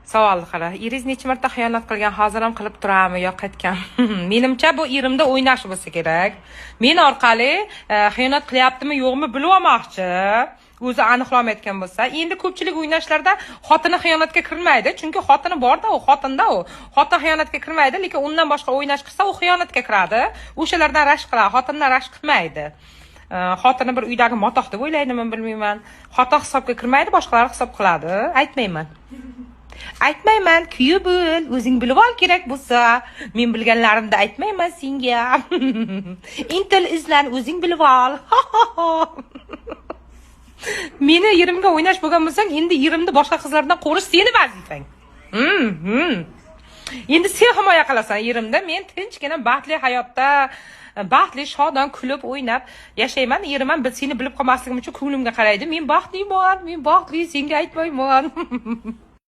Savol qara. Eriz necha marta xiyonat qilgan, hozir ham qilib turami yo qaytgan? Menimcha bu erimda o'ynash bo'lsa kerak. Men orqali xiyonat qilyaptimi, yo'qmi bilib olmoqchi. O'zi aniqlamayotgan bo'lsa, endi ko'pchilik o'ynashlarda xotini xiyonatga kirmaydi, chunki xotini borda, u xotinda u. Xotin xiyonatga kirmaydi, lekin undan boshqa o'ynash qilsa, u xiyonatga kiradi. O'shalardan rashk qiladi, xotindan rashk qilmaydi. Xotini bir uydagi motoq deb o'ylaydimi, bilmayman. Xotin hisobga kirmaydi, boshqalar hisob qiladi. Aytmayman, kuyi bo'l, o'zing bilib ol kerak bo'lsa. Men bilganlarimni aytmayman senga. Intil izlan, o'zing bilib ol. Meni yerimga o'ynash bo'lgan bo'lsang, endi yerimni boshqa qizlardan qo'rish seni vazifang. Endi sen himoya qilasan yerimda, men tinchgina baxtli hayotda, baxtli, shodon kulib o'ynab yashayman. Yerim ham seni bilib qolmasligim uchun ko'nglimga qaraydi. Men baxtliman, senga aytmayman.